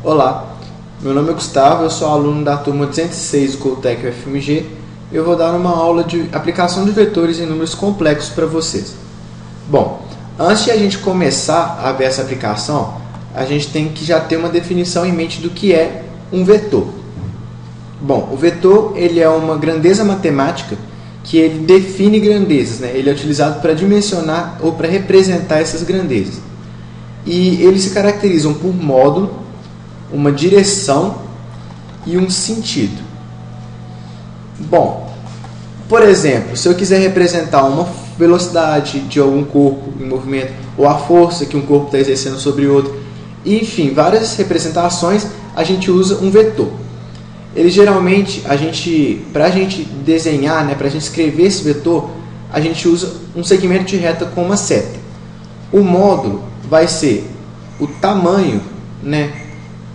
Olá, meu nome é Gustavo, eu sou aluno da turma 206 do Coutec UFMG e eu vou dar uma aula de aplicação de vetores em números complexos para vocês. Bom, antes de a gente começar a ver essa aplicação, a gente tem que já ter uma definição em mente do que é um vetor. Bom, o vetor ele é uma grandeza matemática que ele define grandezas, né? Ele é utilizado para dimensionar ou para representar essas grandezas. E eles se caracterizam por módulo, uma direção e um sentido. Bom, por exemplo, se eu quiser representar uma velocidade de algum corpo em movimento, ou a força que um corpo está exercendo sobre outro, enfim, várias representações, a gente usa um vetor. Ele geralmente, para a gente desenhar, né, para a gente escrever esse vetor, a gente usa um segmento de reta com uma seta. O módulo vai ser o tamanho, né,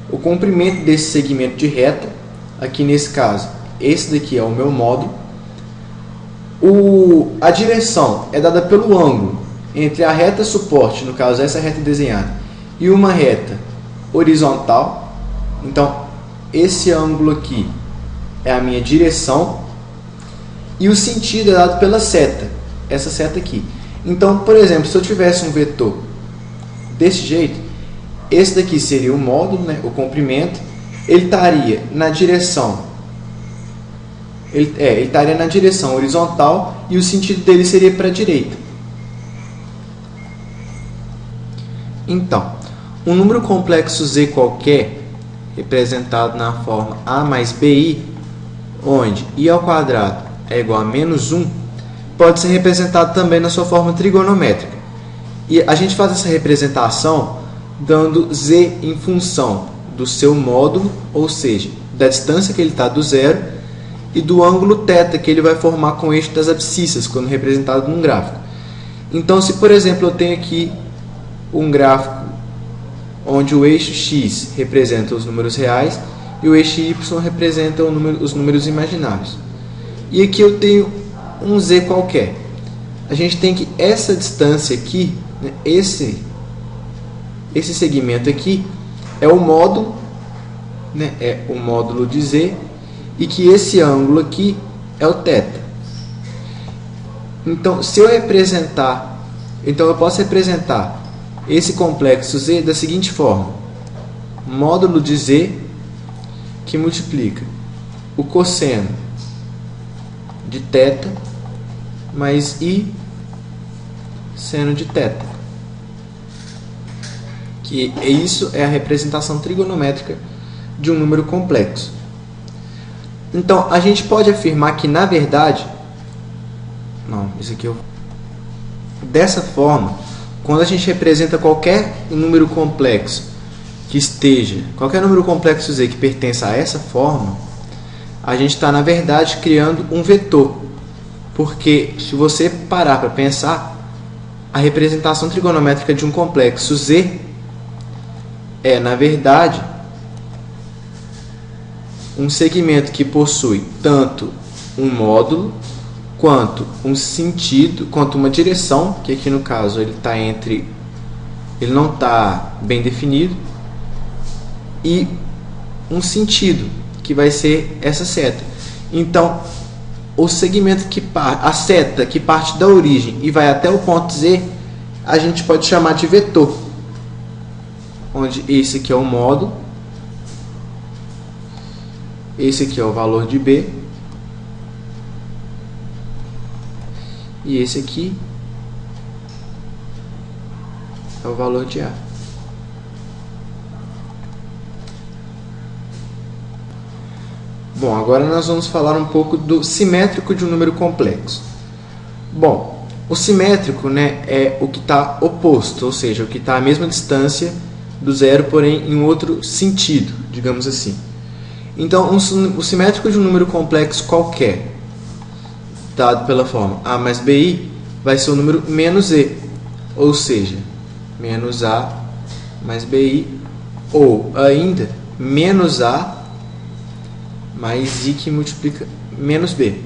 o comprimento desse segmento de reta. Aqui nesse caso, esse daqui é o meu módulo. A direção é dada pelo ângulo entre a reta suporte, no caso essa reta desenhada, e uma reta horizontal. Então, esse ângulo aqui é a minha direção e o sentido é dado pela seta, essa seta aqui. Então, por exemplo, se eu tivesse um vetor desse jeito, esse daqui seria o módulo, né, o comprimento, ele estaria na direção, ele estaria na direção horizontal e o sentido dele seria para a direita. Então, um número complexo Z qualquer, representado na forma a mais bi, onde i ao quadrado é igual a menos 1, pode ser representado também na sua forma trigonométrica. E a gente faz essa representação dando z em função do seu módulo, ou seja, da distância que ele está do zero, e do ângulo θ que ele vai formar com o eixo das abscissas, quando representado num gráfico. Então, se por exemplo eu tenho aqui um gráfico onde o eixo x representa os números reais e o eixo y representa os números imaginários. E aqui eu tenho um z qualquer. A gente tem que essa distância aqui, né, esse segmento aqui é o módulo, né, é o módulo de z, e que esse ângulo aqui é o θ. Então, eu posso representar esse complexo z da seguinte forma: módulo de z que multiplica o cosseno de θ mais i seno de θ. Que isso é a representação trigonométrica de um número complexo. Então, a gente pode afirmar que, na verdade, dessa forma, quando a gente representa qualquer número complexo qualquer número complexo Z que pertença a essa forma, a gente está, na verdade, criando um vetor. Porque, se você parar para pensar, a representação trigonométrica de um complexo Z é, na verdade, um segmento que possui tanto um módulo, quanto um sentido, quanto uma direção, que aqui no caso ele não está bem definido, e um sentido, que vai ser essa seta. Então, o segmento a seta que parte da origem e vai até o ponto Z, a gente pode chamar de vetor, onde esse aqui é o módulo, esse aqui é o valor de B, e esse aqui é o valor de A. Bom, agora nós vamos falar um pouco do simétrico de um número complexo. Bom, o simétrico, né, é o que está oposto, ou seja, o que está à mesma distância do zero, porém em outro sentido, digamos assim. Então, o simétrico de um número complexo qualquer, dado pela forma a mais bi, vai ser o número menos e, ou seja, menos a mais bi, ou ainda menos a mais i que multiplica menos b.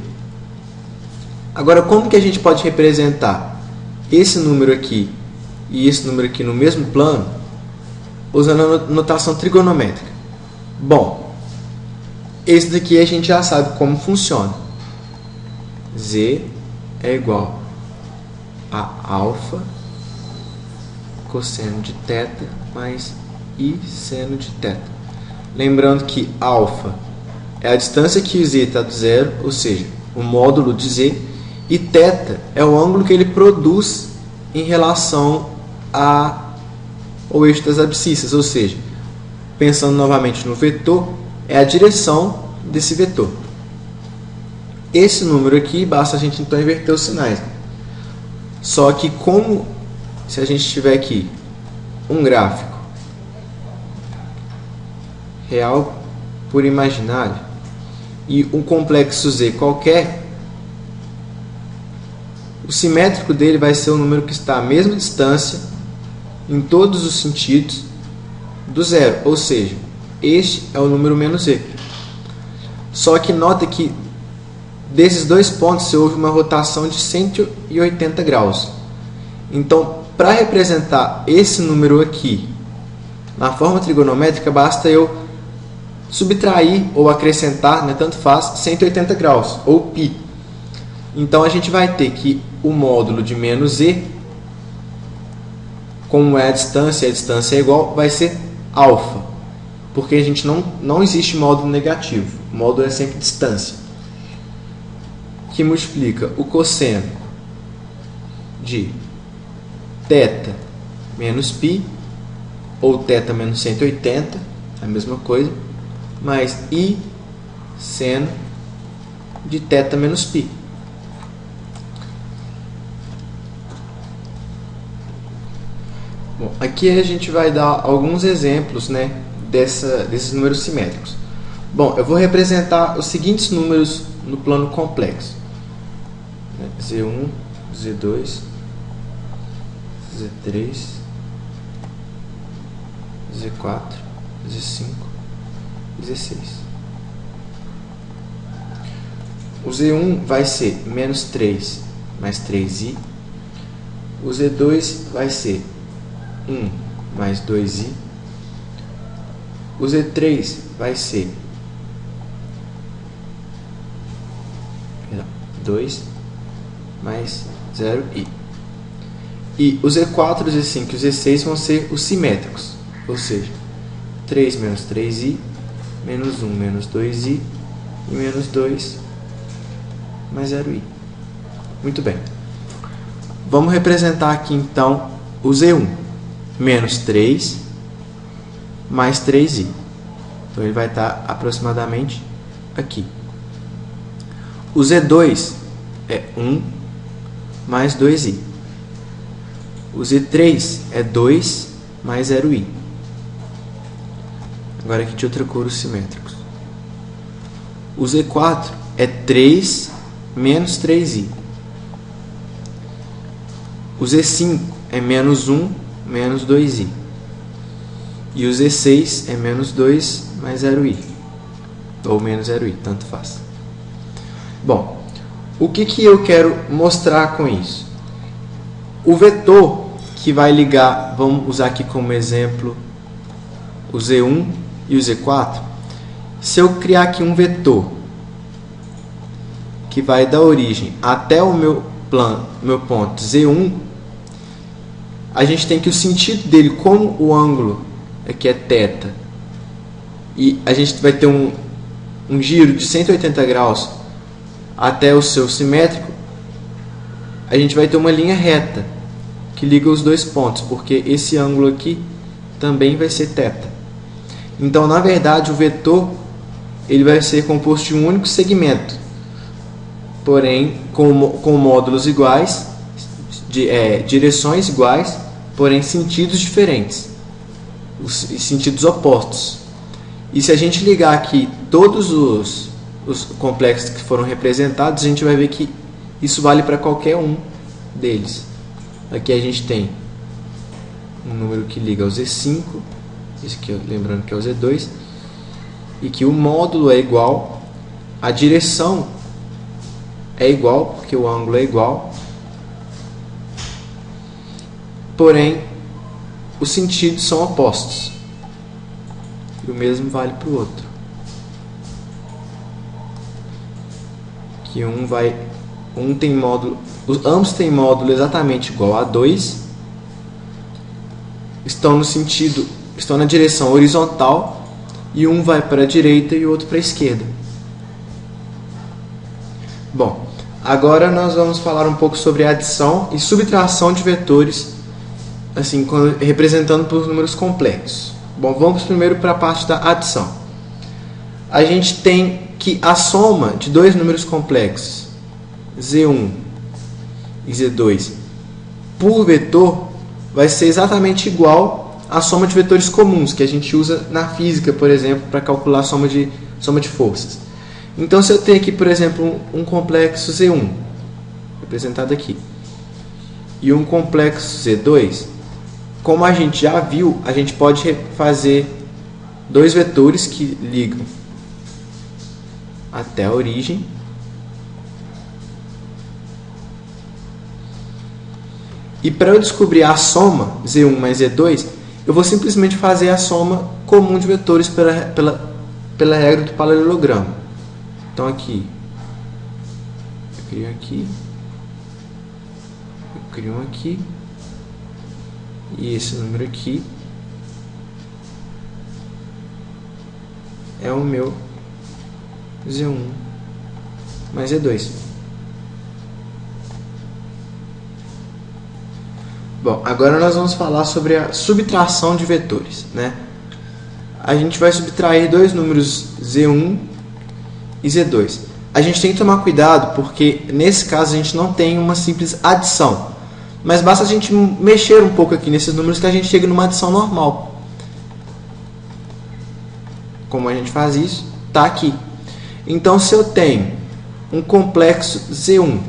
Agora, como que a gente pode representar esse número aqui e esse número aqui no mesmo plano? usando a notação trigonométrica. Bom, esse daqui a gente já sabe como funciona. Z é igual a alfa cosseno de θ mais I seno de θ. Lembrando que alfa é a distância que z está do zero, ou seja, o módulo de z, e θ é o ângulo que ele produz em relação ao eixo das abscissas, ou seja, pensando novamente no vetor, é a direção desse vetor. Esse número aqui, basta a gente então inverter os sinais. Só que como se a gente tiver aqui um gráfico real por imaginário e um complexo z qualquer, o simétrico dele vai ser o número que está à mesma distância em todos os sentidos do zero, ou seja, este é o número menos z. Só que nota que desses dois pontos houve uma rotação de 180 graus. Então, para representar esse número aqui na forma trigonométrica, basta eu subtrair ou acrescentar, né, tanto faz, 180 graus, ou π. Então, a gente vai ter que o módulo de menos z, como é a distância e a distância é igual, vai ser alfa, porque a gente não existe módulo negativo, o módulo é sempre distância, que multiplica o cosseno de θ menos π, ou θ menos 180, a mesma coisa, mais I seno de θ menos π. Bom, aqui a gente vai dar alguns exemplos, né, desses números simétricos. Bom, eu vou representar os seguintes números no plano complexo. Z1, Z2, Z3, Z4, Z5 e Z6. O Z1 vai ser menos 3 mais 3i. O Z2 vai ser 1 mais 2i. O Z3 vai ser 2 mais 0i. E o Z4, o Z5 e o Z6 vão ser os simétricos, ou seja, 3 menos 3i, menos 1 menos 2i e menos 2 mais 0i. Muito bem. Vamos representar aqui então o Z1, menos 3 mais 3i. Então ele vai estar aproximadamente aqui. O Z2 é 1 mais 2i. O Z3 é 2 mais 0i. Agora aqui de outra cor os simétricos. O Z4 é 3 menos 3i. O Z5 é menos 1 menos 2i. E o Z6 é menos 2 mais 0i. Ou menos 0i, tanto faz. Bom, o que eu quero mostrar com isso? O vetor que vai ligar, vamos usar aqui como exemplo o Z1 e o Z4. Se eu criar aqui um vetor que vai da origem até o meu ponto Z1, a gente tem que o sentido dele, como o ângulo aqui é θ, e a gente vai ter um giro de 180 graus até o seu simétrico, a gente vai ter uma linha reta que liga os dois pontos, porque esse ângulo aqui também vai ser θ. Então, na verdade, o vetor ele vai ser composto de um único segmento, porém com módulos iguais, direções iguais, porém sentidos diferentes, sentidos opostos. E se a gente ligar aqui todos os complexos que foram representados, a gente vai ver que isso vale para qualquer um deles. Aqui a gente tem um número que liga ao Z5, esse aqui, lembrando que é o Z2, e que o módulo é igual, a direção é igual, porque o ângulo é igual, porém os sentidos são opostos. E o mesmo vale para o outro. Que tem módulo, ambos têm módulo exatamente igual a 2. Estão na direção horizontal e um vai para a direita e o outro para a esquerda. Bom, agora nós vamos falar um pouco sobre adição e subtração de vetores, assim, representando por números complexos. Bom, vamos primeiro para a parte da adição. A gente tem que a soma de dois números complexos, Z1 e Z2, por vetor, vai ser exatamente igual à soma de vetores comuns, que a gente usa na física, por exemplo, para calcular a soma de forças. Então, se eu tenho aqui, por exemplo, um complexo Z1, representado aqui, e um complexo Z2, como a gente já viu, a gente pode fazer dois vetores que ligam até a origem. E para eu descobrir a soma Z1 mais Z2, eu vou simplesmente fazer a soma comum de vetores pela regra do paralelogramo. Então aqui, eu crio aqui, eu crio um aqui, e esse número aqui é o meu Z1 mais Z2. Bom, agora nós vamos falar sobre a subtração de vetores, né? A gente vai subtrair dois números Z1 e Z2. A gente tem que tomar cuidado porque nesse caso a gente não tem uma simples adição, mas basta a gente mexer um pouco aqui nesses números que a gente chega numa adição normal. Como a gente faz isso? Tá aqui. Então, se eu tenho um complexo Z1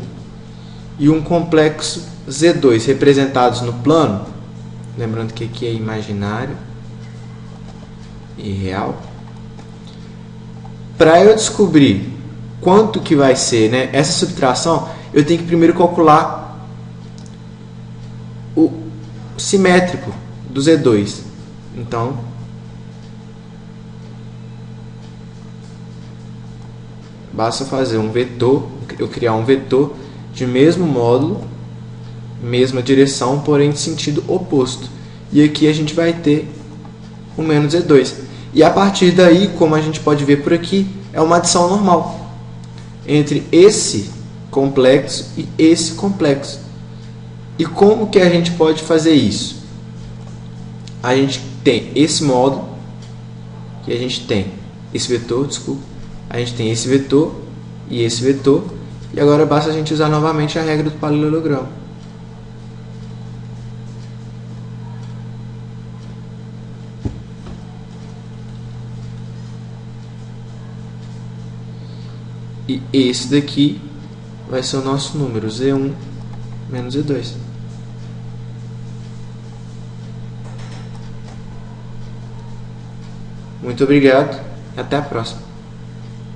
e um complexo Z2 representados no plano, lembrando que aqui é imaginário e real, para eu descobrir quanto que vai ser, né, essa subtração, eu tenho que primeiro calcular o simétrico do Z2. Então, basta fazer um vetor, eu criar um vetor de mesmo módulo, mesma direção, porém de sentido oposto. E aqui a gente vai ter o menos Z2. E a partir daí, como a gente pode ver por aqui, é uma adição normal entre esse complexo e esse complexo. E como que a gente pode fazer isso? A gente tem esse módulo, que a gente tem esse vetor, desculpa, a gente tem esse vetor e esse vetor, e agora basta a gente usar novamente a regra do paralelogramo. E esse daqui vai ser o nosso número, Z1 menos Z2. Muito obrigado, até a próxima.